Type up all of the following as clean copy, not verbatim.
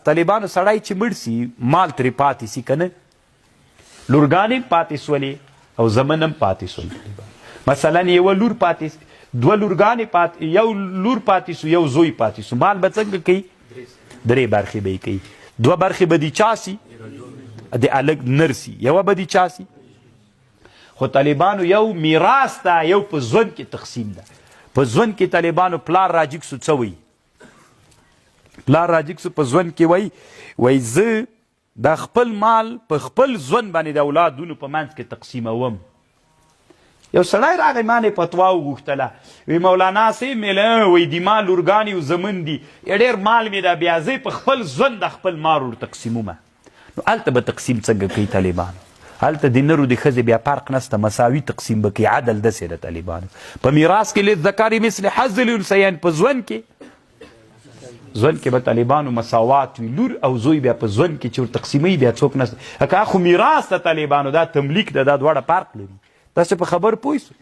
طالبانو سړی چې مړ سي مال ترې پاتې سي که نه لورګانې پاتې سولې او زمن هم پاتې سول مثلا یوه لور پاتې دوه لورګانې یو لور پاتې سو یو زوی پاتې سو مال به څنګه کوي 3 برخې به یې کوي 2 برخې به دي چا سي د الګ نر سي یوه به دي چا سي خو طالبانو یو میراث ته یو په ژوند کې تقسیم ده په ژوند کې طالبانو پلار راجګ سو څه وایي پلار راجګ سو په ژوند کې وایي زه د خپل مال په خپل ژوند باندې د اولادونو په منځ کې تقسیموم یو سړی راغی ما نه فتوا وغوښتله وی مولانا صاحب مې وایي د ما لورګانې او زمن دي ډېر مال مې ده بیا زه په خپل ژوند د خپل مال ور تقسیمومه نو هلته به تقسیم څنګه کوي طالبانو هلته د نر او د ښځې بیا فرق نسته مساوي تقسیم به کوي عدل داسې د طالبانو په میراث کې للذکر مثل حظ الانثیین په ژوند کې به طالبانو مساوات وي لور او زوی بیا په ژوند کې چې ور تقسیموي بیا څوک نسته که خو میراث د طالبانو دا تملیک ده دا دواړه فرق لري تاسو په خبر پوه سو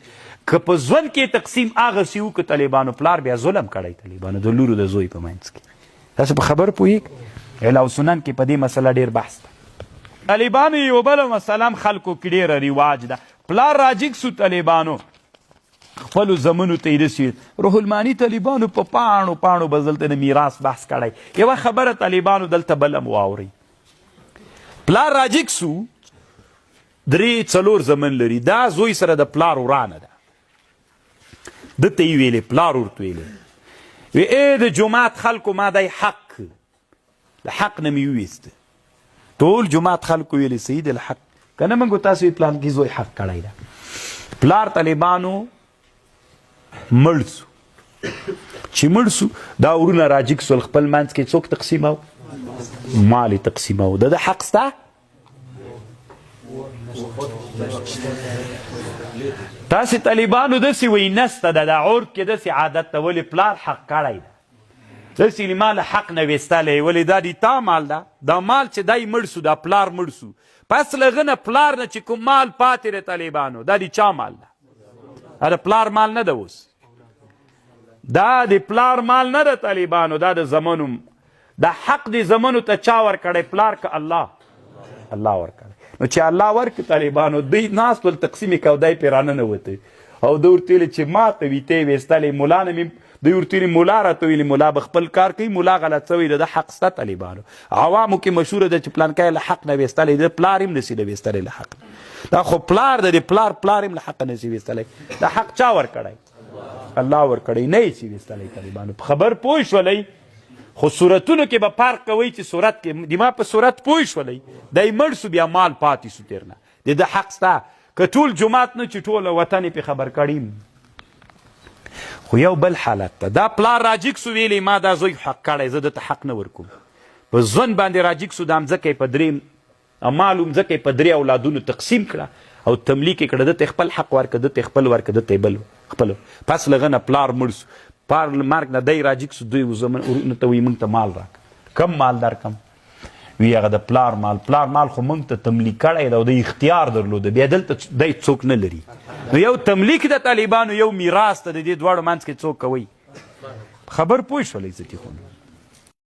که په ژوند کې تقسیم هغسې وو که طالبانو پلار بیا ظلم کړی طالبانو د لورو د زوی په منځ کې تاسو په خبر پوهېږئ علاو سنن کې په دې مسله ډېر بحث ده طالبانو یو بله مسله هم خلکو کې ډېره رواج ده پلار راجګ سو طالبانو خپلو زمنو ته یې رسي روح الماني طالبانو په پاڼو به دلته د میراث بحث کړی یوه خبره طالبانو دلته بل هم واورئ پلار راجګ سو 3-4 زمن لري دا زوی سره د پلار ورانه ده دته یې ویلې پلار ورته ویلې وی ای د جومات خلکو ما دی حق د حق نه مې وویسته ټول جومات خلکو ویلې سید الحق که نه موږ تاسو پلان کې زوی حق کړی ده پلار طالبانو مړ سو چې مړ سو دا ورونه راجګ سول خپل منځ کې څوک تقسیمو مال یې تقسیمو د حق سته تاسې طالبانو داسې وایي نسته ده د عرف کې داسې عادت ده ولې پلار حق کړی ده داسې ما له حق نه ویستلی ولې دا د تا مال ده دا مال چې دی مړ سو دا پلار مړ سو پس له هغه نه پلار نه چې کوم مال پاتې دی طالبانو دا د چا مال ده دا د پلار مال نه ده اوس دا د پلار مال نه ده طالبانو دا د زمنو دا حق د زمنو ته چا ورکړی پلار که الله ورکړی نو چې الله ورکړي طالبانو دوی ناست ول تقسیم یې کو دی پرې راننوته او ده ورته ویلې چې ما ته وي ته یې ویستلی مولا نه مې دوی ورته ویلې مولا راته ویلې مولا به خپل کار کوي مولا غلط څه د حق سته طالبانو عوامو کې مشهوره ده چې پلانکی له حق نه ویستلی د پلار هم نسي له ویستلی له حق دا خو پلار د پلار هم له حق نسي ویستلی دا حق چا ورکړی الله ورکړی نه یې سي ویستلی طالبانو په خبر پوه شولئ خو صورتونو کې به فرق کوئ چې صورت کې د ما په صورت پوه شولئ دی مړ سو بیا مال پاتې سو تېر نه د حق سته که ټول جومات نه چې ټوله وطن یې پې خبر کړي خو یو بل حالت ته دا پلار راجګ سو ویلی ما دا زوی حق کړی زه دته حق نه ورکوم په ژوند باندې راجګ سو دا مځکه یې په 3 مال مځکه یې په 3 اولادونو تقسیم کړه او تملیک یې کړه دته خپل حق ورکړه دته خپل ورکړه دته بل خپل پس له هغه نه پلار مړ سو پار مرګ نه دی راجګ سو دوی زمن ورونه ته وایي موږ ته مال راک کم مال درکم وی هغه د پلار مال خو موږ ته تملیک کړی ده او د اختیار درلوده بیا دلته دی څوک نه لري نو یو تملیک د طالبانو یو میراث ته د دې دواړو منځ کې څوک کوي خبر پوه شولئ عزتي خونو